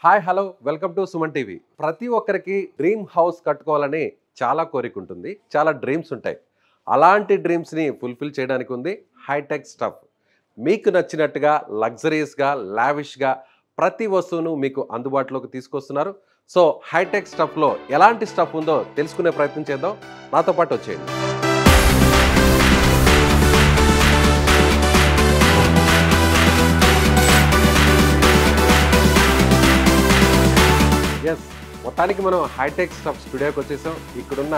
Hi hello welcome to Suman TV. ప్రతి ఒక్కరికి dream house కట్టుకోవాలని చాలా కోరిక ఉంటుంది, చాలా డ్రీమ్స్ ఉంటాయి. అలాంటి డ్రీమ్స్ని ఫుల్ఫిల్ చేయడానికి ఉంది హైటెక్ స్టఫ్. మీకు నచ్చినట్టుగా లగ్జరీస్గా లావిష్గా ప్రతి వస్తువును మీకు అందుబాటులోకి తీసుకొస్తున్నారు. సో హైటెక్ స్టఫ్లో ఎలాంటి స్టఫ్ ఉందో తెలుసుకునే ప్రయత్నం చేద్దాం. నాతో పాటు వచ్చేయండి. ఎస్, మొత్తానికి మనం హైటెక్ స్టఫ్ స్టూడియోకి వచ్చేసాం. ఇక్కడున్న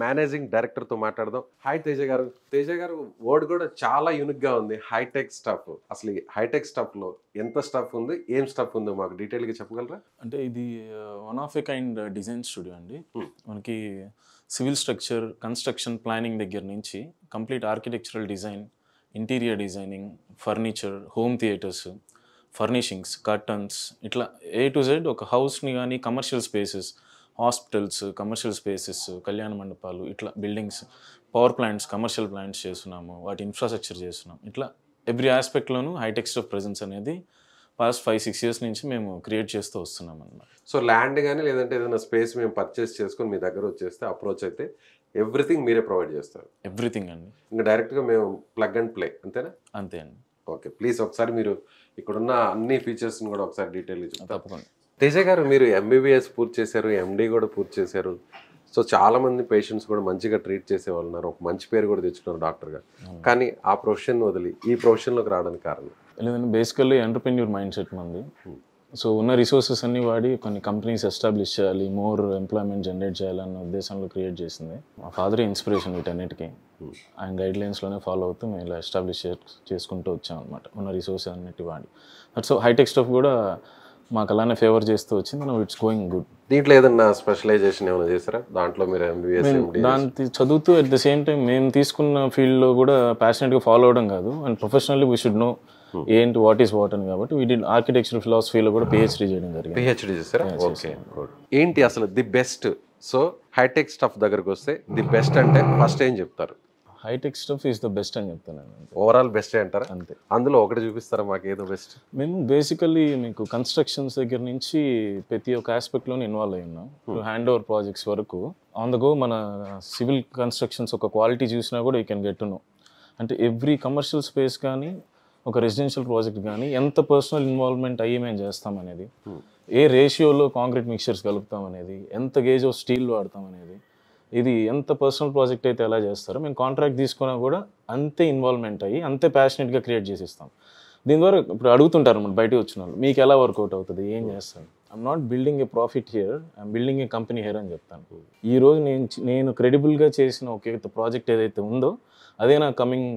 మేనేజింగ్ డైరెక్టర్తో మాట్లాడదాం. హాయ్ తేజ గారు. తేజ గారు, వర్డ్ కూడా చాలా యూనిక్గా ఉంది, హైటెక్ స్టఫ్. అసలు ఈ హైటెక్ స్టఫ్లో ఎంత స్టఫ్ ఉంది, ఏం స్టఫ్ ఉందో మాకు డీటెయిల్గా చెప్పగలరా? అంటే ఇది one of a kind design studio అండి. మనకి సివిల్ స్ట్రక్చర్, కన్స్ట్రక్షన్ ప్లానింగ్ దగ్గర నుంచి complete architectural design, interior designing, furniture, home theatres, furnishings, curtains, ఇట్లా ఏ టు జెడ్ ఒక హౌస్ని కానీ commercial spaces, hospitals, commercial spaces, కళ్యాణ మండపాలు, ఇట్లా buildings, power plants, commercial plants చేస్తున్నాము, వాటి ఇన్ఫ్రాస్ట్రక్చర్ చేస్తున్నాం. ఇట్లా ఎవ్రీ ఆస్పెక్ట్లోనూ హైటెక్ స్టఫ్ ప్రెజెన్స్ అనేది పాస్ట్ 5-6 years నుంచి మేము క్రియేట్ చేస్తూ వస్తున్నాం అన్నమాట. సో ల్యాండ్ కానీ లేదంటే ఏదైనా స్పేస్ మేము పర్చేస్ చేసుకొని మీ దగ్గర వచ్చేస్తే అప్రోచ్ అయితే ఎవ్రీథింగ్ మీరే ప్రొవైడ్ చేస్తారు? ఎవ్రీథింగ్ అండి. ఇంకా డైరెక్ట్గా మేము ప్లగ్ అండ్ ప్లే అంతేనా? అంతే అండి. ఓకే, ప్లీజ్ ఒకసారి మీరు ఇక్కడున్న అన్ని ఫీచర్స్ని కూడా ఒకసారి డీటెయిల్గా చెప్తారు? తప్పకుండా. తేజ గారు, మీరు ఎంబీబీఎస్ పూర్తి చేశారు, ఎండి కూడా పూర్తి చేశారు. సో చాలామంది పేషెంట్స్ కూడా మంచిగా ట్రీట్ చేసేవాళ్ళు ఉన్నారు, ఒక మంచి పేరు కూడా తెచ్చుకున్నారు డాక్టర్గా. కానీ ఆ ప్రొఫెషన్ వదిలి ఈ ప్రొఫెషన్లోకి రావడానికి కారణం? లేదండి, బేసికల్లీ ఎంటర్‌ప్రెన్యూర్ మైండ్ సెట్ మంది. సో ఉన్న రిసోర్సెస్ అన్ని వాడి కొన్ని కంపెనీస్ ఎస్టాబ్లిష్ చేయాలి, మోర్ ఎంప్లాయ్మెంట్ జనరేట్ చేయాలన్న ఉద్దేశంలో క్రియేట్ చేసింది. మా ఫాదర్ ఇన్స్పిరేషన్ వీటన్నిటికీ. ఆయన గైడ్ లైన్స్లోనే ఫాలో అవుతూ మేము ఇలా ఎస్టాబ్లిష్ చేసుకుంటూ వచ్చాం అనమాట, ఉన్న రిసోర్సెస్ అన్నిటి వాడి. సో హైటెక్ స్టఫ్ కూడా మాకు అలానే ఫేవర్ చేస్తూ వచ్చింది. మనం ఇట్స్ గోయింగ్ గుడ్. దీంట్లో ఏదన్నా స్పెషలైజేషన్ ఏమైనా చేస్తారా? దాంట్లో మీరు ఎంబీబీఎస్ దాన్ని చదువుతూ అట్ ద సేమ్ టైం మేము తీసుకున్న ఫీల్డ్లో కూడా ప్యాషనెట్గా ఫాలో అవడం కాదు, and professionally we should know ఏంటి వాట్ ఈస్ వాట్ అని. కాబట్టి వీ డిడ్ ఆర్కిటెక్చర్ ఫిలాసఫీలో కూడా పిహెచ్డీ చేయడం జరిగింది. పిహెచ్డీ చేస్తారా? Okay, good. ఏంటి అసలు the best? So Hitech Stuff దగ్గరకు వస్తే ది బెస్ట్ అంటే ఫస్ట్ ఏం చెప్తారు? Hitech Stuff is the best అని చెప్తాను. ఓవరాల్ బెస్టే అంటారా? అంతే. అందులో ఒకటి చూపిస్తారా మాకు, ఏదో బెస్ట్? మేము బేసికల్లీ మీకు కన్స్ట్రక్షన్స్ దగ్గర నుంచి ప్రతి ఒక్క ఆస్పెక్ట్లోనే ఇన్వాల్వ్ అయి ఉన్నాం. హ్యాండ్ ఓవర్ ప్రాజెక్ట్స్ వరకు ఆన్ ద గో. మన సివిల్ కన్స్ట్రక్షన్స్ ఒక క్వాలిటీ చూసినా కూడా you can get to no. అంటే ఎవ్రీ కమర్షియల్ స్పేస్ కానీ ఒక రెసిడెన్షియల్ ప్రాజెక్ట్ కానీ ఎంత పర్సనల్ ఇన్వాల్వ్మెంట్ అయ్యి మేము చేస్తాం అనేది, ఏ రేషియోలో కాంక్రీట్ మిక్చర్స్ కలుపుతాం అనేది, ఎంత గేజ్ ఆఫ్ స్టీల్ వాడతాం అనేది, ఇది ఎంత పర్సనల్ ప్రాజెక్ట్ అయితే ఎలా చేస్తారో మేము కాంట్రాక్ట్ తీసుకున్నా కూడా అంతే ఇన్వాల్వ్మెంట్ అయ్యి అంతే ప్యాషనెట్గా క్రియేట్ చేసిస్తాం. దీని ద్వారా ఇప్పుడు అడుగుతుంటారు మనం బయటకు వచ్చిన వాళ్ళు, మీకు ఎలా వర్కౌట్ అవుతుంది, ఏం చేస్తాను? I'm not building A profit here, I'm building A company here అని చెప్తాను. ఈరోజు నేను క్రెడిబుల్గా చేసిన ఒక ప్రాజెక్ట్ ఏదైతే ఉందో అదే నా కమింగ్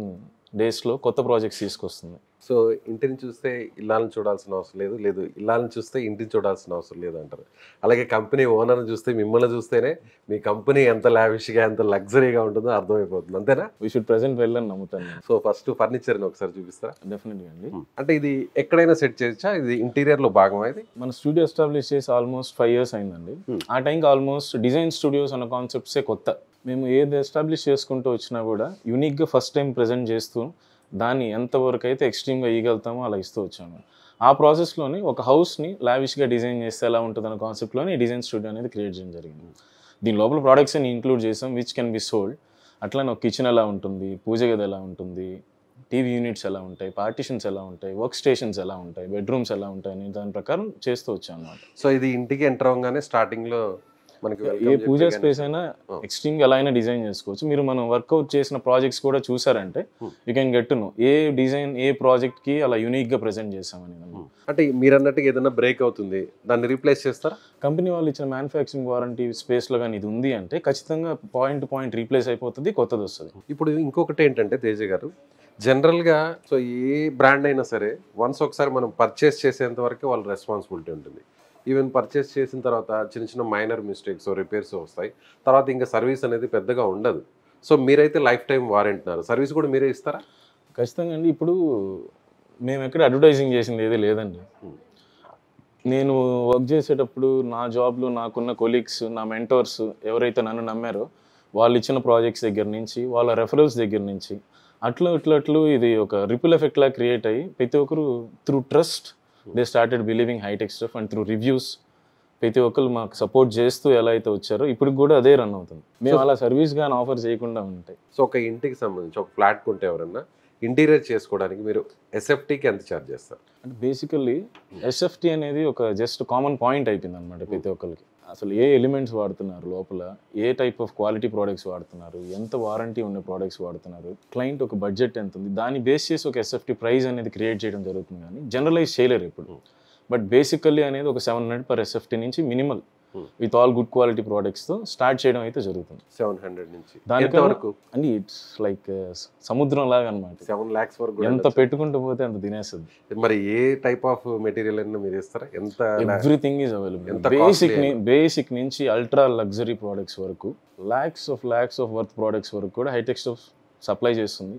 డేస్లో కొత్త ప్రాజెక్ట్స్ తీసుకొస్తుంది. సో ఇంటిని చూస్తే ఇల్లాలను చూడాల్సిన అవసరం లేదు, లేదు ఇల్లాలను చూస్తే ఇంటిని చూడాల్సిన అవసరం లేదు అంటారు. అలాగే కంపెనీ ఓనర్ని చూస్తే మిమ్మల్ని చూస్తేనే మీ కంపెనీ ఎంత లావిష్గా ఎంత లగ్జరీగా ఉంటుందో అర్థమైపోతుంది, అంతేనా? వీ షుడ్ ప్రెజెంట్ వెళ్ళని నమ్ముతాను. సో ఫస్ట్ ఫర్నిచర్ని ఒకసారి చూపిస్తారా? డెఫినెట్గా అండి. అంటే ఇది ఎక్కడైనా సెట్ చేయొచ్చా? ఇది ఇంటీరియర్లో భాగమా? ఇది మన స్టూడియో ఎస్టాబ్లిష్ చేసి ఆల్మోస్ట్ 5 years అయిందండి. ఆ టైంకి ఆల్మోస్ట్ డిజైన్ స్టూడియోస్ అన్న కాన్సెప్ట్సే కొత్త. మేము ఏది ఎస్టాబ్లిష్ చేసుకుంటూ వచ్చినా కూడా యూనిక్గా ఫస్ట్ టైం ప్రజెంట్ చేస్తూ దాన్ని ఎంతవరకు అయితే ఎక్స్ట్రీమ్గా ఇవ్వగలుగుతామో అలా ఇస్తూ వచ్చాము. ఆ ప్రాసెస్లోని ఒక హౌస్ని లావిష్గా డిజైన్ చేస్తే ఎలా ఉంటుంది అన్న కాన్సెప్ట్లోని ఈ డిజైన్ స్టూడియో అనేది క్రియేట్ చేయడం జరిగింది. దీని లోపల ప్రోడక్ట్స్ అని ఇంక్లూడ్ చేసాం విచ్ కెన్ బి సోల్డ్. అట్లానే ఒక కిచెన్ ఎలా ఉంటుంది, పూజ గది ఎలా ఉంటుంది, టీవీ యూనిట్స్ ఎలా ఉంటాయి, పార్టిషన్స్ ఎలా ఉంటాయి, వర్క్ స్టేషన్స్ ఎలా ఉంటాయి, బెడ్రూమ్స్ ఎలా ఉంటాయి అని దాని ప్రకారం చేస్తూ వచ్చాం అన్నమాట. సో ఇది ఇంటికి ఎంటర్ అవ్వగానే స్టార్టింగ్లో మనకి ఏ పూజా స్పేస్ అయినా ఎక్స్ట్రీమ్గా ఎలా అయినా డిజైన్ చేసుకోవచ్చు. మీరు మనం వర్కౌట్ చేసిన ప్రాజెక్ట్స్ కూడా చూసారంటే you can get to know a design a ప్రాజెక్ట్కి అలా యూనిక్గా ప్రెజెంట్ చేసామని. అంటే మీరు అన్నట్టుగా ఏదైనా బ్రేక్ అవుతుంది, దాన్ని రీప్లేస్ చేస్తారా? కంపెనీ వాళ్ళు ఇచ్చిన మ్యానుఫ్యాక్చరింగ్ వారంటీ స్పేస్లో కానీ ఇది ఉంది అంటే ఖచ్చితంగా పాయింట్ టు పాయింట్ రీప్లేస్ అయిపోతుంది, కొత్తది వస్తుంది. ఇప్పుడు ఇంకొకటి ఏంటంటే తేజ గారు, జనరల్గా సో ఏ బ్రాండ్ అయినా సరే వన్స్ ఒకసారి మనం పర్చేస్ చేసేంత వరకు వాళ్ళ రెస్పాన్సిబిలిటీ ఉంటుంది. ఈవెన్ పర్చేస్ చేసిన తర్వాత చిన్న చిన్న మైనర్ మిస్టేక్స్ రిపేర్స్ వస్తాయి, తర్వాత ఇంకా సర్వీస్ అనేది పెద్దగా ఉండదు. సో మీరైతే లైఫ్ టైం వారంటీన్నారు, సర్వీస్ కూడా మీరే ఇస్తారా? ఖచ్చితంగా అండి. ఇప్పుడు మేము ఎక్కడ అడ్వర్టైజింగ్ చేసింది ఏది లేదండి. నేను వర్క్ చేసేటప్పుడు నా జాబ్లో నాకున్న కొలీగ్స్, నా మెంటోర్స్ ఎవరైతే నన్ను నమ్మారో వాళ్ళు ఇచ్చిన ప్రాజెక్ట్స్ దగ్గర నుంచి, వాళ్ళ రెఫరల్స్ దగ్గర నుంచి అట్లా ఇది ఒక రిపుల్ ఎఫెక్ట్ లా క్రియేట్ అయ్యి ప్రతి ఒక్కరు through trust they started believing Hitech Stuff and through reviews ప్రతి ఒక్కరు మాకు సపోర్ట్ చేస్తూ ఎలా అయితే వచ్చారో ఇప్పుడు కూడా అదే రన్ అవుతుంది. మేము అలా సర్వీస్ కానీ ఆఫర్ చేయకుండా ఉంటాయి. సో ఒక ఇంటికి సంబంధించి ఒక ఫ్లాట్ కొంటే ఎవరన్నా ఇంటీరియర్ చేసుకోవడానికి మీరు ఎస్ఎఫ్టీకి ఎంత ఛార్జ్ చేస్తారు? అంటే బేసికల్లీ ఎస్ఎఫ్టీ అనేది ఒక జస్ట్ కామన్ పాయింట్ అయిపోయింది అనమాట ప్రతి ఒక్కరికి. అసలు ఏ ఎలిమెంట్స్ వాడుతున్నారు, లోపల ఏ టైప్ ఆఫ్ క్వాలిటీ ప్రోడక్ట్స్ వాడుతున్నారు, ఎంత వారంటీ ఉండే ప్రోడక్ట్స్ వాడుతున్నారు, క్లయింట్ ఒక బడ్జెట్ ఎంత ఉంది, దాన్ని బేస్ చేసి ఒక ఎస్ఎఫ్టీ ప్రైస్ అనేది క్రియేట్ చేయడం జరుగుతుంది. కానీ జనరలైజ్ చేయలేరు ఎప్పుడు. బట్ బేసికల్లీ అనేది ఒక 700 per ఎస్ఎఫ్టీ నుంచి minimal with all good quality ప్రోడక్ట్స్తో స్టార్ట్ చేయడం అయితే జరుగుతుంది. 700 నుంచి దాని వరకు అండి ఇట్స్ లైక్ సముద్రం లాగా అనమాట. 7 lakhs వరకు ఎంత పెట్టుకుంటూ పోతే అంత తినేస్తుంది. మరి ఏ టైప్ ఆఫ్ మెటీరియల్ అయినా మీరు ఇస్తారా? ఎంత? Everything is available. బేసిక్ నుంచి అల్ట్రా లగ్జరీ ప్రోడక్ట్స్ వరకు లాక్స్ ఆఫ్ వర్త్ ప్రోడక్ట్స్ వరకు కూడా హైటెక్ స్టఫ్ సప్లై చేస్తుంది.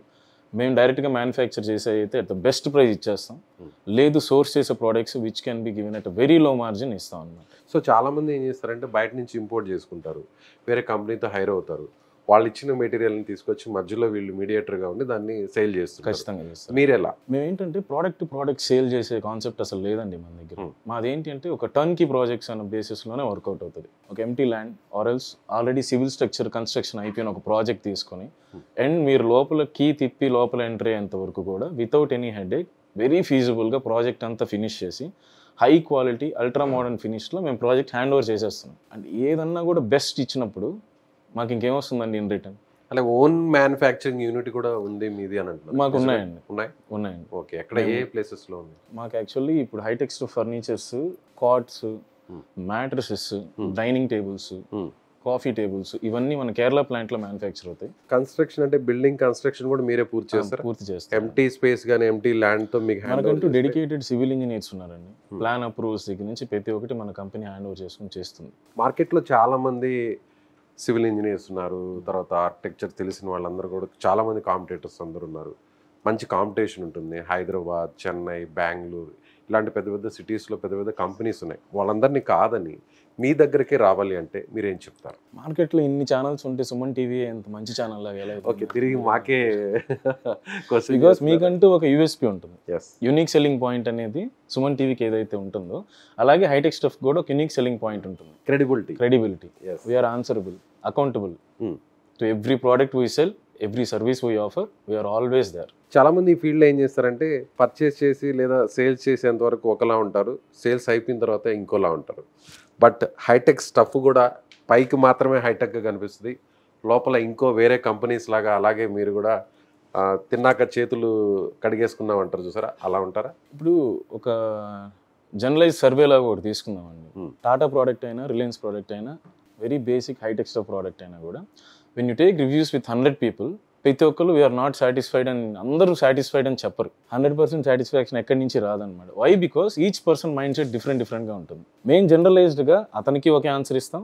మేము డైరెక్ట్గా మ్యానుఫ్యాక్చర్ చేసే అయితే అట్ ద బెస్ట్ ప్రైస్ ఇచ్చేస్తాం. లేదు సోర్స్ చేసే products which can be given at very low margin ఇస్తాం అన్నమాట. సో చాలామంది ఏం చేస్తారంటే బయట నుంచి ఇంపోర్ట్ చేసుకుంటారు, వేరే కంపెనీతో హైర్ అవుతారు, వాళ్ళు ఇచ్చిన మెటీరియల్ని తీసుకొచ్చి మధ్యలో వీళ్ళు మీడియేటర్గా ఉండి దాన్ని సేల్ చేస్తారు. ఖచ్చితంగా చేస్తాం. మీరు ఎలా? మేము ఏంటంటే ప్రోడక్ట్ సేల్ చేసే కాన్సెప్ట్ అసలు లేదండి మన దగ్గర. మాదేంటి అంటే ఒక టర్న్కీ ప్రాజెక్ట్స్ అన్న బేసిస్లోనే వర్కౌట్ అవుతుంది. ఒక ఎంటీ ల్యాండ్ ఆర్ఎల్స్ ఆల్రెడీ సివిల్ స్ట్రక్చర్ కన్స్ట్రక్షన్ అయిపోయిన ఒక ప్రాజెక్ట్ తీసుకొని అండ్ మీరు లోపల కీ తిప్పి లోపల ఎంట్రీ అయ్యేంత వరకు కూడా వితౌట్ ఎనీ హెడేక్ వెరీ ఫీజిబుల్గా ప్రాజెక్ట్ అంతా ఫినిష్ చేసి హై క్వాలిటీ అల్ట్రా మోడర్న్ ఫినిష్లో మేము ప్రాజెక్ట్ హ్యాండ్ ఓవర్ చేసేస్తున్నాం. అండ్ ఏదన్నా కూడా బెస్ట్ ఇచ్చినప్పుడు మాకు ఇంకేమొస్తుందండి ఇన్ రిటర్న్. అలా ఓన్ మ్యానుఫ్యాక్చరింగ్ యూనిట్ కూడా ఉంది మీది అని అంటున్నారు? మాకు ఉన్నాయండి. ఉన్నాయండి. ఓకే, ఎక్కడ ఏ ప్లేసెస్లో ఉంది? మాకు యాక్చువల్లీ ఇప్పుడు Hitech Stuff furnitures, cots, mattresses, dining tables, coffee tables ఇవన్నీ మన కేరళ ప్లాంట్లో మ్యానుఫ్యాక్చర్ అవుతాయి. కన్స్ట్రక్షన్ అంటే బిల్డింగ్ కన్స్ట్రక్షన్ కూడా మీరే పూర్తి చేస్తారు? పూర్తి చేస్తాం. ఎంటీ స్పేస్ కానీ ఎంటీ ల్యాండ్తో మీకు మనకంటూ డెడికేటెడ్ సివిల్ ఇంజనీర్స్ ఉన్నారండి. ప్లాన్ అప్రూవల్స్ దగ్గర నుంచి ప్రతి ఒక్కటి మన కంపెనీ హ్యాండ్ ఓవర్ చేసుకుని చేస్తుంది. మార్కెట్లో చాలా మంది సివిల్ ఇంజనీర్స్ ఉన్నారు, తర్వాత ఆర్కిటెక్చర్ తెలిసిన వాళ్ళందరూ కూడా చాలామంది కాంపిటేటర్స్ అందరూ ఉన్నారు. మంచి కాంపిటీషన్ ఉంటుంది. హైదరాబాద్, చెన్నై, బెంగళూరు ఇలాంటి పెద్ద పెద్ద సిటీస్లో పెద్ద పెద్ద కంపెనీస్ ఉన్నాయి. వాళ్ళందరినీ కాదని మీ దగ్గరికి రావాలి అంటే మీరేం చెప్తారు? మార్కెట్లో ఇన్ని ఛానల్స్ ఉంటే సుమన్ టీవీ ఎంత మంచి ఛానల్ లాగా ఎలా? ఓకే, తిరిగి మాకే బికాస్ మీకంటూ ఒక యూఎస్పీ ఉంటుంది. యూనిక్ సెల్లింగ్ పాయింట్ అనేది సుమన్ టీవీకి ఏదైతే ఉంటుందో అలాగే హైటెక్ స్టఫ్ కూడా ఒక యూనిక్ సెల్లింగ్ పాయింట్ ఉంటుంది. Credibility. We are answerable, accountable to every product we sell, every service we offer, we are always there. చాలా మంది ఈ ఫీల్డ్లో ఏం చేస్తారంటే పర్చేస్ చేసి లేదా సేల్స్ చేసేంత వరకు ఒకలా ఉంటారు, సేల్స్ అయిపోయిన తర్వాత ఇంకోలా ఉంటారు. బట్ హైటెక్ స్టఫ్ కూడా పైకి మాత్రమే హైటెక్గా కనిపిస్తుంది, లోపల ఇంకో వేరే కంపెనీస్ లాగా. అలాగే మీరు కూడా తిన్నాక చేతులు కడిగేసుకున్నాం అంటారు చూసారా, అలా ఉంటారా? ఇప్పుడు ఒక జనరలైజ్ సర్వే లాగా ఒకటి తీసుకుందామండి. టాటా ప్రోడక్ట్ అయినా రిలయన్స్ ప్రోడక్ట్ అయినా very basic Hitech Stuff product అయినా కూడా when you take reviews with 100 people ప్రతి ఒక్కరు వీఆర్ నాట్ సాటిస్ఫైడ్ అని అందరూ సాటిస్ఫైడ్ అని చెప్పరు. 100% సాటిస్ఫాక్షన్ ఎక్కడి నుంచి రాదనమాట. Why? Because each person mind set డిఫరెంట్గా ఉంటుంది. మేము జనరలైజ్డ్గా అతనికి ఒకే ఆన్సర్ ఇస్తాం,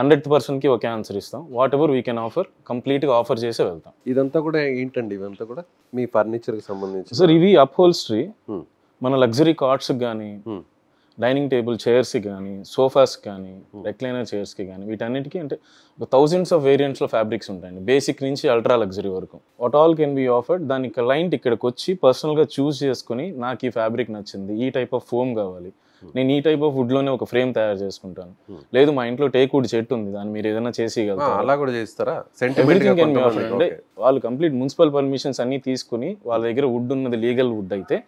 100%కి ఒకే ఆన్సర్ ఇస్తాం. Whatever we can offer కంప్లీట్గా ఆఫర్ చేసే వెళ్తాం. ఇదంతా కూడా ఏంటండి? ఇదంతా కూడా మీ ఫర్నిచర్కి సంబంధించి? సార్ ఇవి అప్హోల్స్ట్రీ. మన లగ్జరీ కార్ట్స్కి కానీ, డైనింగ్ టేబుల్ చైర్స్కి కానీ, సోఫాస్కి కానీ, రెక్లైనర్ చైర్స్కి కానీ వీటన్నిటికీ అంటే ఒక థౌజండ్స్ ఆఫ్ వేరియంట్స్లో ఫ్యాబ్రిక్స్ ఉంటాయండి. బేసిక్ నుంచి అల్ట్రా లగ్జరీ వరకు what all can be offered. దాని క్లయింట్ ఇక్కడికి వచ్చి పర్సనల్గా చూస్ చేసుకుని నాకు ఈ ఫ్యాబ్రిక్ నచ్చింది, ఈ టైప్ ఆఫ్ ఫోమ్ కావాలి, నేను ఈ టైప్ ఆఫ్ వుడ్లోనే ఒక ఫ్రేమ్ తయారు చేసుకుంటాను, లేదు మా ఇంట్లో టేక్ వుడ్ చెట్టు ఉంది దాన్ని మీరు ఏదైనా చేసేయగలుగుతారు, అలా కూడా చేస్తారా? Everything can be offered. అంటే వాళ్ళు కంప్లీట్ మున్సిపల్ పర్మిషన్స్ అన్ని తీసుకుని వాళ్ళ దగ్గర వుడ్ ఉన్నది లీగల్ వుడ్ అయితే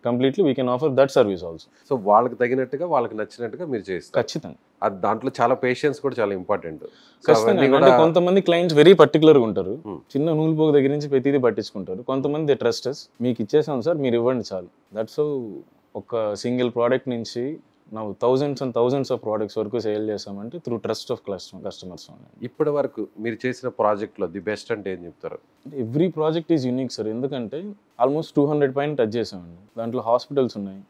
completely we can offer that service also. So వాళ్ళకి తగినట్టుగా వాళ్ళకి నచ్చినట్టుగా మీరు చేస్తారు? ఖచ్చితంగా. అది దాంట్లో చాలా పేషెన్స్ కూడా చాలా ఇంపార్టెంట్. అంటే కొంతమంది క్లయింట్స్ వెరీ పర్టికులర్గా ఉంటారు, చిన్న నూలు పోగు దగ్గర నుంచి ప్రతిదీ పట్టించుకుంటారు. కొంతమంది దే ట్రస్టర్స్, మీకు ఇచ్చేసాం సార్ మీరు ఇవ్వండి చాలు. దట్స్ ఒక సింగిల్ ప్రోడక్ట్ నుంచి ನಾವು thousands and thousands of products వరకు సేల్ చేసామంటే త్రూ ట్రస్ట్ ఆఫ్ కస్టమర్స్. ఇప్పటి వరకు మీరు చేసిన ప్రాజెక్ట్లో ది బెస్ట్ అంటే ఏం చెప్తారు? Every project is unique sir. ఎందుకంటే ఆల్మోస్ట్ 200 పైన టచ్ చేసామండి. దాంట్లో హాస్పిటల్స్ ఉన్నాయి,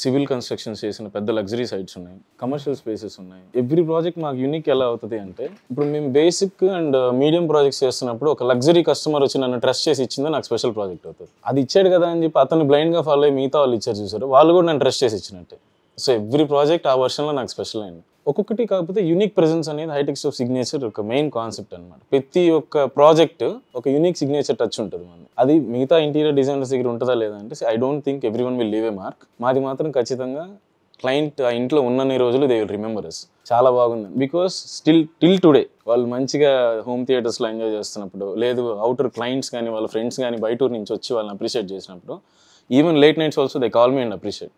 సివిల్ కన్స్ట్రక్షన్స్ చేసిన పెద్ద లగ్జరీ సైట్స్ ఉన్నాయి, కమర్షియల్ స్పేసెస్ ఉన్నాయి. ఎవ్రీ ప్రాజెక్ట్ మాకు యూనిక్ ఎలా అవుతుంది అంటే ఇప్పుడు మేము బేసిక్ అండ్ మీడియం ప్రాజెక్ట్స్ చేస్తున్నప్పుడు ఒక లగ్జరీ కస్టమర్ వచ్చి నన్ను ట్రస్ట్ చేసి ఇచ్చిందో నాకు స్పెషల్ ప్రాజెక్ట్ అవుతుంది. అది ఇచ్చాడు కదా అని చెప్పి అతను బ్లైండ్గా ఫాలో అయ్యి మిగతా వాళ్ళు ఇచ్చారు చూసారు, వాళ్ళు కూడా నన్ను ట్రస్ట్ చేసి ఇచ్చినట్టే. సో ఎవ్రీ ప్రాజెక్ట్ ఆ వర్షన్లో నాకు స్పెషల్ అయింది. ఒక్కొక్కటి కాకపోతే యూనిక్ ప్రెజెన్స్ అనేది హైటెక్ స్టఫ్ సిగ్నేచర్ ఒక మెయిన్ కాన్సెప్ట్ అనమాట. ప్రతి ఒక్క ప్రాజెక్ట్ ఒక యూనిక్ సిగ్నేచర్ టచ్ ఉంటుంది మనది. అది మిగతా ఇంటీరియర్ డిజైనర్స్ దగ్గర ఉంటుందా లేదా అంటే I don't think every one will leave a mark. మాది మాత్రం ఖచ్చితంగా క్లయింట్ ఆ ఇంట్లో ఉన్నన్ని రోజులు దే విల్ రిమెంబర్ అస్. చాలా బాగుంది బికాస్ టిల్ టుడే వాళ్ళు మంచిగా హోమ్ థియేటర్స్లో ఎంజాయ్ చేస్తున్నప్పుడు, లేదు అవుటర్ క్లయింట్స్ కానీ వాళ్ళ ఫ్రెండ్స్ కానీ బయట ఊరు నుంచి వచ్చి వాళ్ళని అప్రిషియేట్ చేసినప్పుడు, even late nights also they call me and appreciate.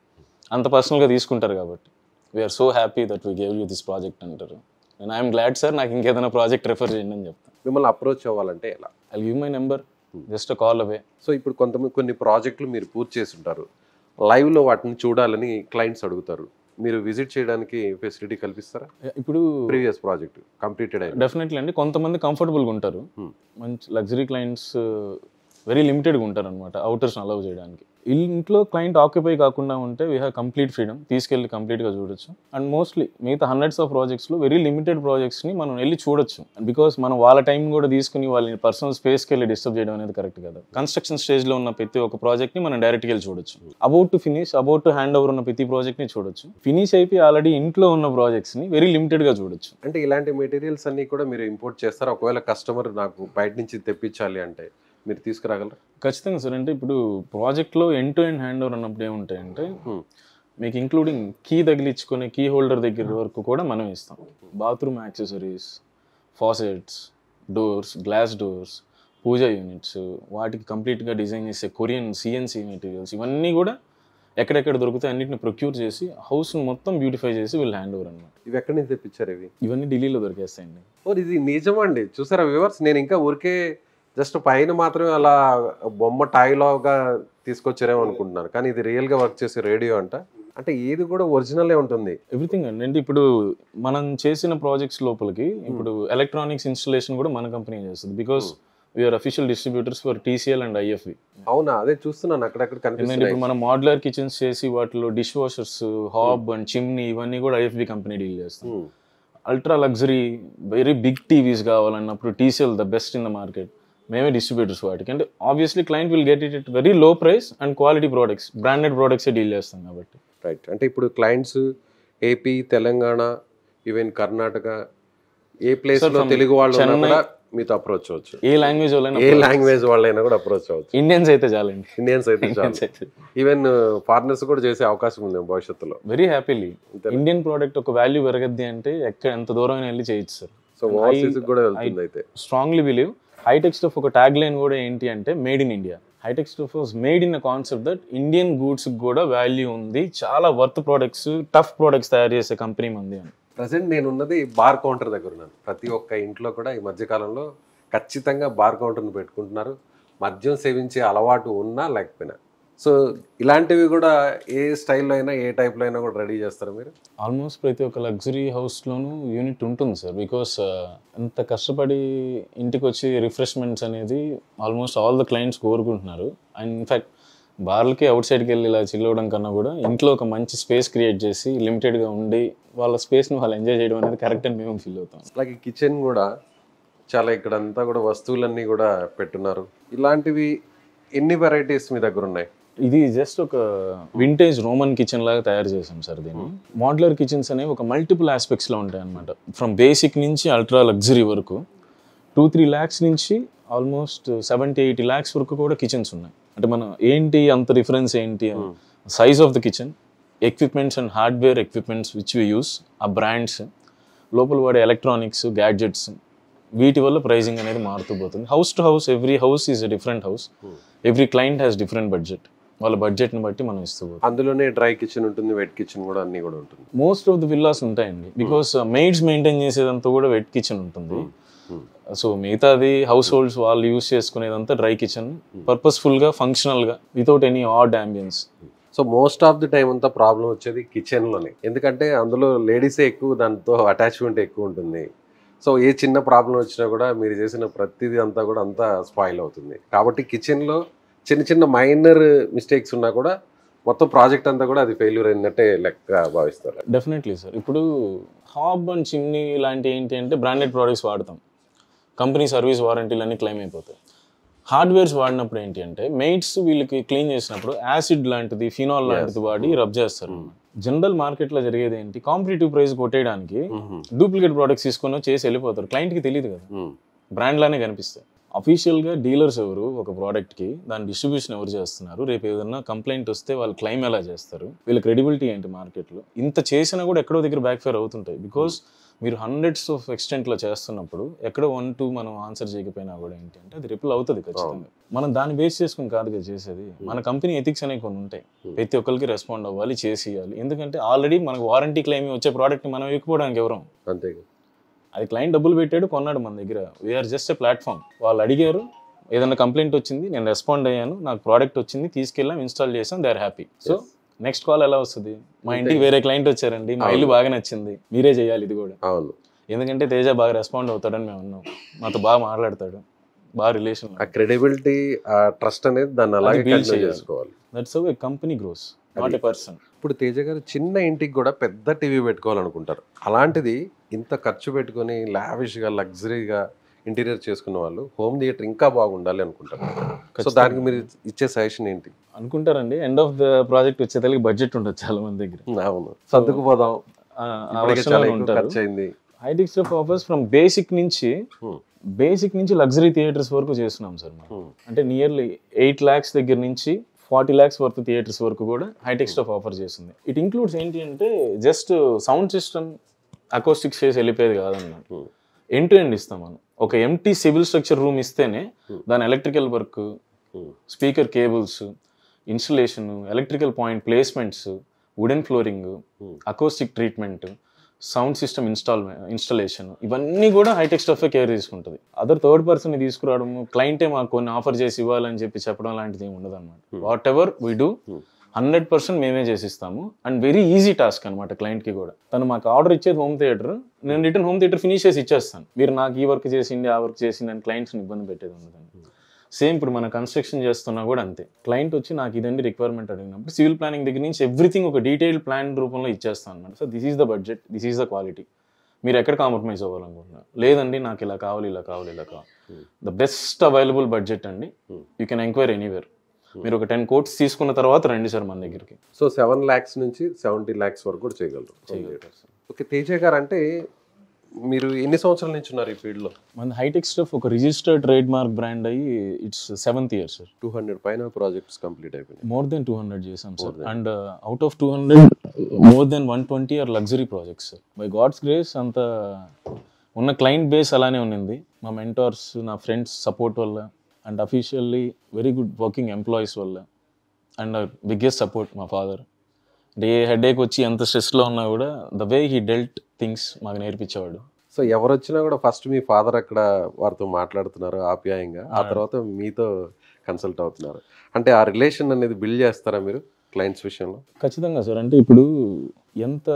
అంత పర్సనల్గా తీసుకుంటారు కాబట్టి we are so happy that we gave you this project అంటారు. అండ్ ఐఎమ్ గ్లాడ్ సార్, నాకు ఇంకేదైనా ప్రాజెక్ట్ రెఫర్ చేయండి అని చెప్తాను. మిమ్మల్ని అప్రోచ్ అవ్వాలంటే ఎలా? I give my number, just call away. So ఇప్పుడు కొన్ని ప్రాజెక్టులు మీరు పూర్తి చేసి ఉంటారు, లైవ్లో వాటిని చూడాలని క్లయింట్స్ అడుగుతారు, మీరు విజిట్ చేయడానికి ఫెసిలిటీ కల్పిస్తారా? ఇప్పుడు ప్రీవియస్ ప్రాజెక్ట్ కంప్లీటెడ్ అయ్యింది డెఫినెట్లీ అండి. కొంతమంది కంఫర్టబుల్గా ఉంటారు, మంచి లగ్జరీ క్లయింట్స్ వెరీ లిమిటెడ్గా ఉంటారు అనమాట అవుటర్స్ని అలౌ చేయడానికి. ఇంట్లో క్లయింట్ ఆక్యుపై కాకుండా ఉంటే వీ హ్యావ్ కంప్లీట్ ఫ్రీడమ్, తీసుకెళ్ళి కంప్లీట్గా చూడొచ్చు. అండ్ మోస్ట్లీ మిగతా హండ్రెడ్స్ ఆఫ్ ప్రాజెక్ట్స్లో వెరీ లిమిటెడ్ ప్రాజెక్ట్స్ని మనం వెళ్ళి చూడొచ్చు. బికాస్ మనం వాళ్ళ టైం కూడా తీసుకుని వాళ్ళని పర్సనల్ స్పేస్కి వెళ్ళి డిస్టర్బ్ చేయడం అనేది కరెక్ట్ కదా. కన్స్ట్రక్షన్ స్టేజ్లో ఉన్న ప్రతి ఒక్క ప్రాజెక్ట్ని మనం డైరెక్ట్గా వెళ్ళి చూడొచ్చు. అబౌట్ టు హ్యాండ్ ఓవర్ ఉన్న ప్రతి ప్రాజెక్ట్ని చూడొచ్చు. ఫినిష్ అయిపోయి ఆల్రెడీ ఇంట్లో ఉన్న ప్రాజెక్ట్స్ని వెరీ లిమిటెడ్గా చూడొచ్చు. అంటే ఇలాంటి మెటీరియల్స్ అన్ని కూడా మీరు ఇంపోర్ట్ చేస్తారా? ఒకవేళ కస్టమర్ నాకు బయట నుంచి తెప్పించాలి అంటే మీరు తీసుకురాగలరా? ఖచ్చితంగా సార్. అంటే ఇప్పుడు ప్రాజెక్ట్లో end to end hand over అన్నప్పుడు ఏముంటాయంటే మీకు ఇంక్లూడింగ్ కీ తగిలించుకునే కీ హోల్డర్ దగ్గర వరకు కూడా మనం ఇస్తాం. Bathroom accessories, faucets, doors, glass doors, puja units, వాటికి కంప్లీట్గా డిజైన్ చేసే కొరియన్ సిఎన్సి మెటీరియల్స్, ఇవన్నీ కూడా ఎక్కడెక్కడ దొరుకుతాయి అన్నింటిని ప్రొక్యూర్ చేసి హౌస్ని మొత్తం బ్యూటిఫై చేసి వీళ్ళు హ్యాండ్ ఓవర్ అన్నమాట. ఇవి ఎక్కడి నుంచి తెప్పించారు? ఇవన్నీ ఢిల్లీలో దొరికేస్తాయండి. ఓ ఇది నిజమండి. చూసారా వ్యూవర్స్, నేను ఇంకా ఊరికే జస్ట్ పైన మాత్రమే అలా బొమ్మ టాయ్లాగా తీసుకొచ్చారేమో అనుకుంటున్నాను, కానీ ఇది రియల్గా వర్క్ చేసే రేడియో అంటే ఏది కూడా ఒరిజినలే ఉంటుంది ఎవ్రీథింగ్ అండి. అంటే ఇప్పుడు మనం చేసిన ప్రాజెక్ట్స్ లోపలికి ఇప్పుడు ఎలక్ట్రానిక్స్ ఇన్స్టలేషన్ కూడా మన కంపెనీ చేస్తుంది. Because we are official distributors for TCL and IFB. అవునా? అదే చూస్తున్నాను అక్కడక్కడ కనిపిస్తుంది. ఇప్పుడు మనం మోడ్యులర్ కిచెన్స్ చేసి వాటిలో dish washers, hob and chimney ఇవన్నీ కూడా IFB కంపెనీ డీల్ చేస్తాం. Ultra luxury very big TVs కావాలన్నప్పుడు TCL the best in the market, మేమే డిస్ట్రిబ్యూటర్స్ వాటికి. అంటే obviously client will get it at very low price and quality products, branded ప్రోడక్ట్సే deal చేస్తాం కాబట్టి. రైట్. అంటే ఇప్పుడు clients AP, Telangana, even Karnataka, ఏ ప్లేస్లో తెలుగు వాళ్ళు కూడా మీతో అప్రోచ్ అవ్వచ్చు. ఏ లాంగ్వేజ్ వాళ్ళైనా కూడా అప్రోచ్ అవ్వచ్చు. ఇండియన్స్ అయితే చాలండి. ఇండియన్స్ అయితే ఈవెన్ ఫారినర్స్ కూడా చేసే అవకాశం ఉంది భవిష్యత్తులో. Very happily. ఇండియన్ ప్రోడక్ట్ ఒక వాల్యూ పెరగద్ది అంటే ఎంత దూరం వెళ్ళి చేయొచ్చు సార్. సో ఓవర్సీస్ కూడా వెళ్తుంది. అయితే స్ట్రాంగ్లీ బిలీవ్ హైటెక్ స్టఫ్ ఒక ట్యాగ్ లైన్ కూడా ఏంటి అంటే made in India. Hitech Stuff was made in a concept that Indian goods కూడా వాల్యూ ఉంది, చాలా వర్త్ ప్రోడక్ట్స్, టఫ్ ప్రోడక్ట్స్ తయారు చేసే కంపెనీ ఉంది అని. ప్రజెంట్ నేనున్నది బార్ కౌంటర్ దగ్గర ఉన్నాను. ప్రతి ఒక్క ఇంట్లో కూడా ఈ మధ్యకాలంలో ఖచ్చితంగా బార్ కౌంటర్ని పెట్టుకుంటున్నారు, మద్యం సేవించే అలవాటు ఉన్నా లేకపోయినా. సో ఇలాంటివి కూడా ఏ స్టైల్లో అయినా ఏ టైప్లో అయినా కూడా రెడీ చేస్తారా మీరు? ఆల్మోస్ట్ ప్రతి ఒక్క లగ్జరీ హౌస్లోనూ యూనిట్ ఉంటుంది సార్. బికాస్ అంత కష్టపడి ఇంటికి వచ్చి రిఫ్రెష్మెంట్స్ అనేది ఆల్మోస్ట్ ఆల్ ద క్లయింట్స్ కోరుకుంటున్నారు. అండ్ ఇన్ఫ్యాక్ట్ బార్లకి అవుట్ సైడ్కి వెళ్ళి ఇలా చిల్లవడం కన్నా కూడా ఇంట్లో ఒక మంచి స్పేస్ క్రియేట్ చేసి లిమిటెడ్గా ఉండి వాళ్ళ స్పేస్ని వాళ్ళు ఎంజాయ్ చేయడం అనేది కరెక్ట్ అని మేము ఫీల్ అవుతాం. అలాగే కిచెన్ కూడా చాలా ఇక్కడంతా కూడా వస్తువులన్నీ కూడా పెట్టున్నారు. ఇలాంటివి ఎన్ని వెరైటీస్ మీ దగ్గర ఉన్నాయి? ఇది జస్ట్ ఒక వింటేజ్ రోమన్ కిచెన్ లాగా తయారు చేసాం సార్ దీన్ని. మోడ్యులర్ కిచెన్స్ అనేవి ఒక మల్టిపుల్ ఆస్పెక్ట్స్లో ఉంటాయి అనమాట. ఫ్రమ్ బేసిక్ నుంచి అల్ట్రా లగ్జరీ వరకు 2-3 lakhs నుంచి ఆల్మోస్ట్ 70-80 lakhs వరకు కూడా కిచెన్స్ ఉన్నాయి. అంటే మనం ఏంటి అంత డిఫరెన్స్ ఏంటి, size of the kitchen, equipments and hardware equipments which we use, ఆ బ్రాండ్స్, లోపల వాడే ఎలక్ట్రానిక్స్, గ్యాడ్జెట్స్, వీటి వల్ల ప్రైజింగ్ అనేది మారుతూ పోతుంది. House to house every house is a different house, every client has different budget. వాళ్ళ బడ్జెట్ని బట్టి మనం ఇస్తూ పోతాం. అందులోనే డ్రై కిచెన్ ఉంటుంది, వెట్ కిచెన్ కూడా అన్ని కూడా ఉంటుంది. మోస్ట్ ఆఫ్ ద విల్లాస్ ఉంటాయండి. బికాస్ మెయిడ్స్ మెయింటైన్ చేసేదంతా కూడా వెట్ కిచెన్ ఉంటుంది. సో మిగతాది హౌస్ హోల్డ్స్ వాళ్ళు యూస్ చేసుకునేదంతా డ్రై కిచెన్, పర్పస్ఫుల్గా, ఫంక్షనల్గా, without any odd ambiance. So most of the time అంతా ప్రాబ్లం వచ్చేది కిచెన్లోనే, ఎందుకంటే అందులో లేడీసే ఎక్కువ, దాంతో అటాచ్మెంట్ ఎక్కువ ఉంటుంది. సో ఏ చిన్న ప్రాబ్లం వచ్చినా కూడా మీరు చేసిన ప్రతిదీ అంతా కూడా అంతా స్పాయిల్ అవుతుంది. కాబట్టి కిచెన్లో చిన్న చిన్న మైనర్ మిస్టేక్స్ ఉన్నా కూడా మొత్తం ప్రాజెక్ట్ అంతా కూడా అది ఫెయిల్యూర్ అయినట్టే లెక్క భావిస్తారు. Definitely sir. ఇప్పుడు హాబ్ అండ్ చిమ్నీ ఇలాంటి ఏంటి అంటే బ్రాండెడ్ ప్రోడక్ట్స్ వాడతాం, కంపెనీ సర్వీస్ వారంటీలు అన్నీ క్లెయిమ్ అయిపోతాయి. హార్డ్వేర్స్ వాడినప్పుడు ఏంటి అంటే మెయిడ్స్ వీళ్ళకి క్లీన్ చేసినప్పుడు యాసిడ్ లాంటిది, ఫినాల్ లాంటిది వాడి రబ్ చేస్తారు. జనరల్ మార్కెట్లో జరిగేది ఏంటి, కాంపిటేటివ్ ప్రైస్ కొట్టేయడానికి డూప్లికేట్ ప్రోడక్ట్స్ తీసుకొని చేసి వెళ్ళిపోతారు. క్లయింట్కి తెలియదు కదా, బ్రాండ్ లానే కనిపిస్తాయి. అఫీషియల్గా డీలర్స్ ఎవరు, ఒక ప్రోడక్ట్కి దాని డిస్ట్రిబ్యూషన్ ఎవరు చేస్తున్నారు, రేపు ఏదైనా కంప్లైంట్ వస్తే వాళ్ళు క్లెయిమ్ ఎలా చేస్తారు, వీళ్ళ క్రెడిబిలిటీ ఏంటి మార్కెట్లో, ఇంత చేసినా కూడా ఎక్కడో దగ్గర బ్యాక్ ఫైర్ అవుతుంటాయి. బికాస్ మీరు హండ్రెడ్స్ ఆఫ్ ఎక్స్టెంట్లో చేస్తున్నప్పుడు ఎక్కడో 1-2 మనం ఆన్సర్ చేయకపోయినా కూడా ఏంటి అంటే అది రిపుల్ అవుతుంది ఖచ్చితంగా. మనం దాన్ని బేస్ చేసుకుని కాదు కదా చేసేది. మన కంపెనీ ఎథిక్స్ అనేవి కొన్ని ఉంటాయి, ప్రతి ఒక్కరికి రెస్పాండ్ అవ్వాలి, చేసేయాలి. ఎందుకంటే ఆల్రెడీ మనకు వారంటీ క్లెయిమ్ వచ్చే ప్రోడక్ట్ని మనం ఎక్కువడానికి ఎవరం, అంతే. అది క్లయింట్ డబ్బులు పెట్టాడు, కొన్నాడు మన దగ్గర. We are just a platform. వాళ్ళు అడిగారు, ఏదైనా కంప్లైంట్ వచ్చింది, నేను రెస్పాండ్ అయ్యాను, నాకు ప్రోడక్ట్ వచ్చింది, తీసుకెళ్ళాం, ఇన్స్టాల్ చేసాం, they are happy. So next call ఎలా వస్తుంది, మా ఇంటికి వేరే క్లయింట్ వచ్చారండి, మా ఇల్లు బాగా నచ్చింది, మీరే చేయాలి ఇది కూడా. అవును, ఎందుకంటే తేజ బాగా రెస్పాండ్ అవుతాడని మేము ఉన్నాం, మాతో బాగా మాట్లాడతాడు, బాగా రిలేషన్. ఆ క్రెడిబిలిటీ, ఆ ట్రస్ట్ అనేది దాన్ని అలాగే బిల్డ్ చేసుకోవాలి. That's how A company gross, not a person. ఇప్పుడు తేజ గారు చిన్న ఇంటికి కూడా పెద్ద టీవీ పెట్టుకోవాలనుకుంటారు. అలాంటిది ఇంత ఖర్చు పెట్టుకొని లావిష్గా లగ్జరీగా ఇంటీరియర్ చేసుకున్న వాళ్ళు హోమ్ థియేటర్ ఇంకా బాగుండాలి అనుకుంటారు. సో దానికి మీరు ఇచ్చే సజెషన్ ఏంటి? అనుకుంటారండి, ఎండ్ ఆఫ్ ద ప్రాజెక్ట్ వచ్చేదానికి బడ్జెట్ ఉండదు చాలా మంది దగ్గర. అవును, సర్దుకుపోదాం, ఖర్చు అయింది. Hitech Stuff offers from basic నుంచి లగ్జరీ థియేటర్స్ వరకు చేస్తున్నాం సార్. అంటే నియర్లీ 8 lakhs దగ్గర నుంచి 40 lakhs వర్త్ థియేటర్స్ వరకు కూడా హైటెక్ స్టఫ్ ఆఫర్ చేస్తుంది. ఇట్ ఇంక్లూడ్స్ ఏంటి అంటే జస్ట్ సౌండ్ సిస్టమ్ అకోస్టిక్స్ చేసి వెళ్ళిపోయేది కాదన్నమాట. ఎండ్ టు ఎండ్ ఇస్తాం మనం. ఒక ఎంటీ సివిల్ స్ట్రక్చర్ రూమ్ ఇస్తేనే దాని electrical work, speaker cables, installation, electrical point placements, wooden flooring, acoustic treatment, sound system installation, ఇవన్నీ కూడా హైటెక్ స్టఫ్ కేర్ తీసుకుంటుంది. అదర్ థర్డ్ పర్సన్ తీసుకురావడం, క్లయింటే మాకు కొన్ని ఆఫర్ చేసి ఇవ్వాలని చెప్పి చెప్పడం లాంటిది ఏమి ఉండదు అనమాట. వాట్ ఎవర్ వీ డూ 100% మేమే చేసిస్తాము. అండ్ వెరీ ఈజీ టాస్క్ అనమాట క్లయింట్కి కూడా. తను మాకు ఆర్డర్ ఇచ్చేది హోమ్ థియేటర్, నేను రిటర్న్ హోమ్ థియేటర్ ఫినిష్ చేసి ఇచ్చేస్తాను. మీరు నాకు ఈ వర్క్ చేసిండి, ఆ వర్క్ చేసిండి అని క్లయింట్స్ని ఇబ్బంది పెట్టేది ఉండదండి. సేమ్ ఇప్పుడు మన కన్స్ట్రక్షన్ చేస్తున్నా కూడా అంతే. క్లయింట్ వచ్చి నాకు ఇదండి రిక్వైర్మెంట్ అడిగినప్పుడు సివిల్ ప్లానింగ్ దగ్గర నుంచి ఎవ్రీథింగ్ ఒక డీటెయిల్డ్ ప్లాన్ రూపంలో ఇచ్చేస్తాను అనమాట. So this is the budget, this is the quality, మీరు ఎక్కడ కాంప్రమైజ్ అవ్వాలనుకుంటున్నారు, లేదండి నాకు ఇలా కావాలి, ఇలా కావాలి, ఇలా కావాలి, ద బెస్ట్ అవైలబుల్ బడ్జెట్ అండి. You can enquire anywhere. మీరు ఒక 10 quotes తీసుకున్న తర్వాత రండి సార్ మన దగ్గరికి. సో 7 lakhs నుంచి 70 lakhs వరకు కూడా చేయగలరు. ఓకే, తేజ గారు అంటే మీరు ఎన్ని సంవత్సరాల నుంచి ఉన్నారు ఈ ఫీల్డ్లో? మన హైటెక్ స్టఫ్ ఒక రిజిస్టర్డ్ ట్రేడ్ మార్క్ బ్రాండ్ అయ్యి ఇట్స్ 7th year సార్. 200 పైన ప్రాజెక్ట్స్ కంప్లీట్ అయిపోయినాయి. మోర్ దెన్ 200 చేసాం sir. And out of 200 more than 120 are luxury projects sir. By god's grace అంత ఉన్న క్లయింట్ బేస్ అలానే ఉన్నింది. మా మెంటార్స్, నా ఫ్రెండ్స్ సపోర్ట్ వల్ల, and officially very good working employees వల్ల, అండ్ బిగ్గెస్ట్ సపోర్ట్ మా ఫాదర్. డే హెడేక్ వచ్చి ఎంత స్ట్రెస్లో ఉన్నా కూడా the way he dwelt things మాకు నేర్పించేవాడు. సో ఎవరు వచ్చినా కూడా ఫస్ట్ మీ ఫాదర్ అక్కడ వారితో మాట్లాడుతున్నారు ఆప్యాయంగా, ఆ తర్వాత మీతో కన్సల్ట్ అవుతున్నారు. అంటే ఆ రిలేషన్ అనేది బిల్డ్ చేస్తారా మీరు క్లయింట్స్ విషయంలో? ఖచ్చితంగా సార్. అంటే ఇప్పుడు ఎంత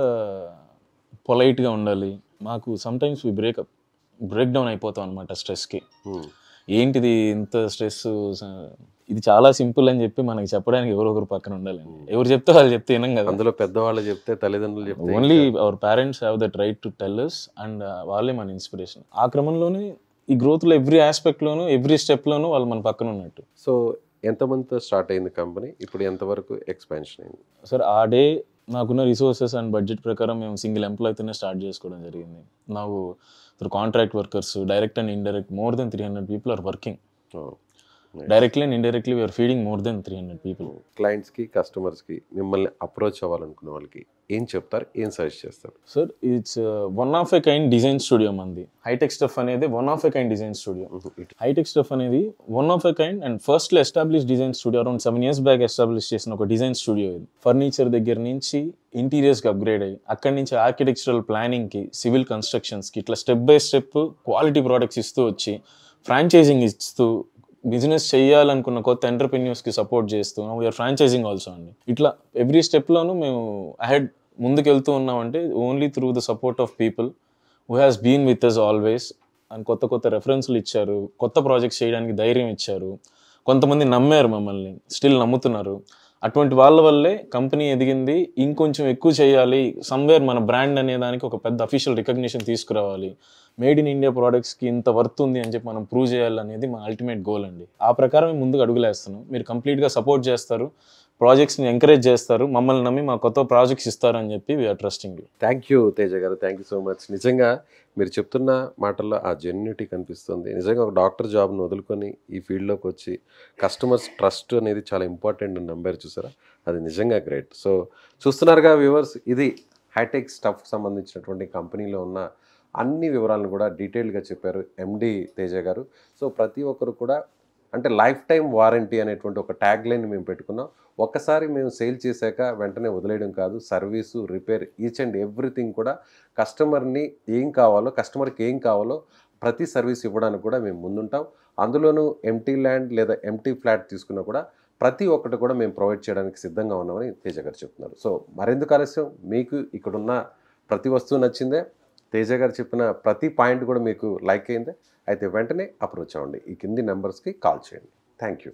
పొలైట్గా ఉండాలి, మాకు సమ్టైమ్స్ బ్రేక్ డౌన్ అయిపోతాం అనమాట స్ట్రెస్కి. ఏంటిది ఇంత స్ట్రెస్, ఇది చాలా సింపుల్ అని చెప్పి మనకి చెప్పడానికి ఎవరో ఒకరు పక్కన ఉండాలండి. ఎవరు చెప్తే వాళ్ళు చెప్తే వినం కదా. అందులో పెద్దవాళ్ళు చెప్తే, తల్లిదండ్రులు చెప్తే, only our parents have that right to tell us, and వాళ్ళే మన ఇన్స్పిరేషన్. ఆ క్రమంలోనే ఈ గ్రోత్లో ఎవ్రీ ఆస్పెక్ట్లోనూ, ఎవ్రీ స్టెప్లోనూ వాళ్ళు మన పక్కన ఉన్నట్టు. సో ఎంతమందితో స్టార్ట్ అయింది కంపెనీ, ఇప్పుడు ఎంతవరకు ఎక్స్పాన్షన్ అయింది? సార్ ఆ డే నాకున్న రిసోర్సెస్ అండ్ బడ్జెట్ ప్రకారం మేము సింగిల్ ఎంప్లాయ్తోనే స్టార్ట్ చేసుకోవడం జరిగింది. నాకు contract workers, direct and indirect, more than 300 people are working. Directly and indirectly we are feeding more than 300 people. క్లయింట్స్కి, కస్టమర్స్కి మిమ్మల్ని అప్రోచ్ అవ్వాలనుకున్న వాళ్ళకి ఏం చెప్తారు, ఏం సజెస్ట్ చేస్తారు? Sir it's one of a kind design studio మంది. హైటెక్ స్టఫ్ అనేది one of a kind design studio. High tech stuff అనేది one of a kind and ఫస్ట్లో establish design studio. Around 7 years back establish చేసిన ఒక design studio ఇది. Furniture దగ్గర నుంచి ఇంటీరియర్స్కి upgrade అయ్యి, అక్కడి నుంచి ఆర్కిటెక్చరల్ ప్లానింగ్కి, సివిల్ కన్స్ట్రక్షన్స్కి, ఇట్లా step by step quality products ఇస్తూ వచ్చి, ఫ్రాంచైజింగ్ ఇస్తూ, బిజినెస్ చేయాలనుకున్న కొత్త ఎంటర్ప్రెన్యూర్స్కి సపోర్ట్ చేస్తూ, వీఆర్ ఫ్రాంచైజింగ్ ఆల్సో అండి. ఇట్లా ఎవ్రీ స్టెప్లోనూ మేము అహెడ్ ముందుకు వెళ్తూ ఉన్నామంటే only through the support of people who has been with us always. And కొత్త కొత్త రెఫరెన్స్లు ఇచ్చారు, కొత్త ప్రాజెక్ట్స్ చేయడానికి ధైర్యం ఇచ్చారు, కొంతమంది నమ్మారు, మమ్మల్ని స్టిల్ నమ్ముతున్నారు. అటువంటి వాళ్ళ వల్లే కంపెనీ ఎదిగింది. ఇంకొంచెం ఎక్కువ చేయాలి, సమ్వేర్ మన బ్రాండ్ అనే దానికి ఒక పెద్ద అఫీషియల్ రికగ్నిషన్ తీసుకురావాలి, మేడ్ ఇన్ ఇండియా ప్రోడక్ట్స్కి ఇంత వర్త్ ఉంది అని చెప్పి మనం ప్రూవ్ చేయాలనేది మా అల్టిమేట్ గోల్ అండి. ఆ ప్రకారం ముందుకు అడుగులేస్తున్నాం. మీరు కంప్లీట్గా సపోర్ట్ చేస్తారు, ప్రాజెక్ట్స్ని ఎంకరేజ్ చేస్తారు, మమ్మల్ని నమ్మి మా కొత్త ప్రాజెక్ట్స్ ఇస్తారని చెప్పి we are trusting you. Thank you Teja గారు, థ్యాంక్ యూ సో మచ్. నిజంగా మీరు చెప్తున్న మాటల్లో ఆ జెన్యూనిటీ కనిపిస్తుంది. నిజంగా ఒక డాక్టర్ జాబ్ను వదులుకొని ఈ ఫీల్డ్లోకి వచ్చి కస్టమర్స్ ట్రస్ట్ అనేది చాలా ఇంపార్టెంట్ అని నమ్మారు చూసారా, అది నిజంగా గ్రేట్. సో చూస్తున్నారుగా వ్యూవర్స్, ఇది హైటెక్ స్టఫ్ సంబంధించినటువంటి కంపెనీలో ఉన్న అన్ని వివరాలను కూడా డీటెయిల్గా చెప్పారు ఎండి తేజ గారు. సో ప్రతి ఒక్కరు కూడా అంటే లైఫ్ టైం వారంటీ అనేటువంటి ఒక ట్యాగ్ లైన్ మేము పెట్టుకున్నాం. ఒక్కసారి మేము సేల్ చేశాక వెంటనే వదిలేయడం కాదు, service, repair, each and everything కూడా కస్టమర్కి ఏం కావాలో ప్రతి సర్వీస్ ఇవ్వడానికి కూడా మేము ముందుంటాం. అందులోనూ ఎంటీ ల్యాండ్ లేదా ఎంటీ ఫ్లాట్ తీసుకున్నా కూడా ప్రతి ఒక్కటి కూడా మేము ప్రొవైడ్ చేయడానికి సిద్ధంగా ఉన్నామని తేజ గారు చెప్తున్నారు. సో మరెందుకు ఆలస్యం, మీకు ఇక్కడున్న ప్రతి వస్తువు నచ్చిందే, తేజ గారు చెప్పిన ప్రతి పాయింట్ కూడా మీకు లైక్ అయిందే, అయితే వెంటనే అప్రోచ్ అవ్వండి. ఈ కింది నెంబర్స్కి కాల్ చేయండి. Thank you.